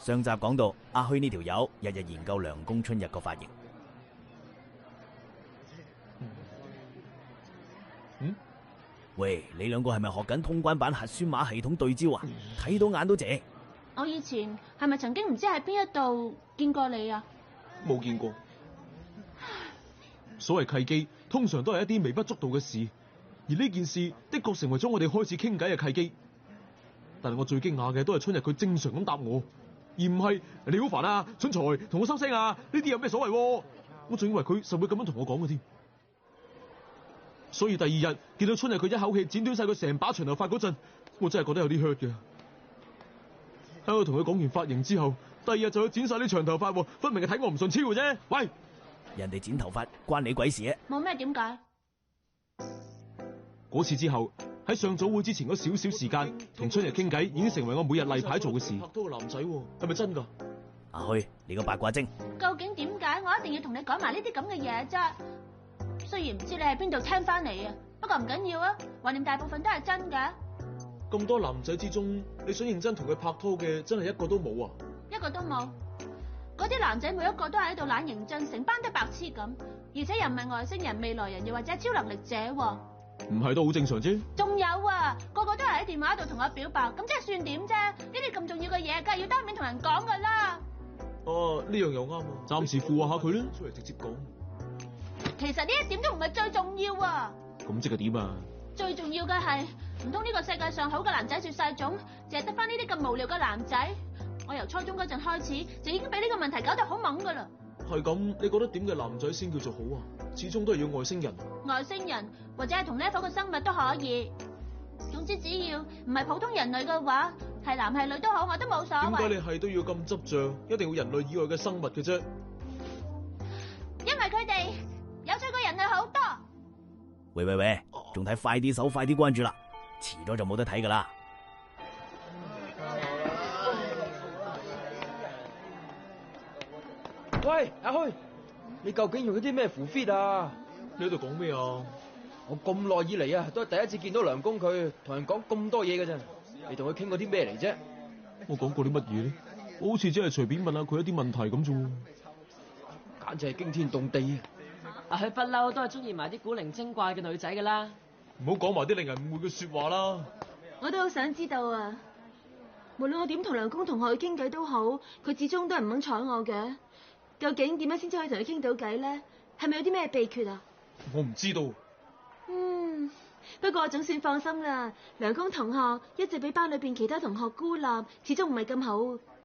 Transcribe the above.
上集講到阿虛呢條友日日研究涼宮春日個髮型。喂，你兩個係咪學緊通關版核酸碼系統對焦啊？睇到眼都謝。我以前係咪曾經唔知喺邊一度見過你啊？冇見過。所謂契機，通常都係一啲微不足道嘅事，而呢件事的確成為咗我哋開始傾偈嘅契機。但係我最驚訝嘅都係春日佢正常咁答我，而唔係你好煩啊，蠢材，同我收聲啊，呢啲有咩所謂？我仲以為佢實會咁樣同我講嘅添。所以第二日見到春日佢一口氣剪短晒佢成把長頭髮嗰陣，我真係覺得有啲 hurt 嘅。喺我同佢講完髮型之後，第二日就去剪晒啲長頭髮，分明係睇我唔順超嘅啫。喂，人哋剪頭髮關你鬼事啊？冇咩點解？嗰次之後，喺上早會之前嗰少少時間，同春日傾偈已經成為我每日例牌做嘅事。拍拖個男仔係咪真㗎？阿虛，你個八卦精！究竟點解我一定要同你講埋呢啲咁嘅嘢啫？雖然唔知你喺邊度聽翻嚟啊，不過唔緊要啊，橫掂大部分都係真嘅。咁多男仔之中，你想認真同佢拍拖嘅真係一個都冇啊？一個都冇。嗰啲男仔每一個都係喺度懶認真，成班都白痴咁，而且又唔係外星人、未來人，又或者超能力者喎。唔係都好正常啫。仲有啊，個個都係喺電話度同我表白，咁即係算點啫？呢啲咁重要嘅嘢，梗係要當面同人講噶啦。哦，呢樣又啱啊，暫時附和下佢啦，出嚟直接講。其實呢一點都唔係最重要啊。咁即係點啊？最重要嘅係，唔通呢個世界上好嘅男仔絕晒種，淨係得翻呢啲咁無聊嘅男仔？我由初中嗰陣開始就已經俾呢個問題搞得好懵噶啦。係咁，你覺得點嘅男仔先叫做好啊？始終都係要外星人。外星人或者係同 level 嘅生物都可以。總之只要唔係普通人類嘅話，係男係女都好，我都冇所謂。點解你係都要咁執着，一定要人類以外嘅生物嘅啫？因為佢哋有趣過人類好多。喂，仲睇快啲手，快啲關注啦，遲咗就冇得睇噶啦。喂，阿虛，你究竟用咗啲咩符 fit 啊？你喺度講咩啊？我咁耐以嚟啊，都係第一次見到梁公佢同人講咁多嘢嘅啫。你同佢傾過啲咩嚟啫？我講過啲乜嘢咧？我好似只係隨便問下佢一啲問題咁啫。簡直係驚天動地啊！阿虛不嬲都係中意埋啲古靈精怪嘅女仔噶啦。唔好講埋啲令人誤會嘅說話啦。我都好想知道啊，無論我點同梁公同學去傾偈都好，佢始終都係唔肯睬我嘅。究竟點樣先至可以同佢傾到偈咧？係咪有啲咩秘訣啊？我唔知道。不過我總算放心啦。梁公同學一直俾班裏邊其他同學孤立，始終唔係咁好。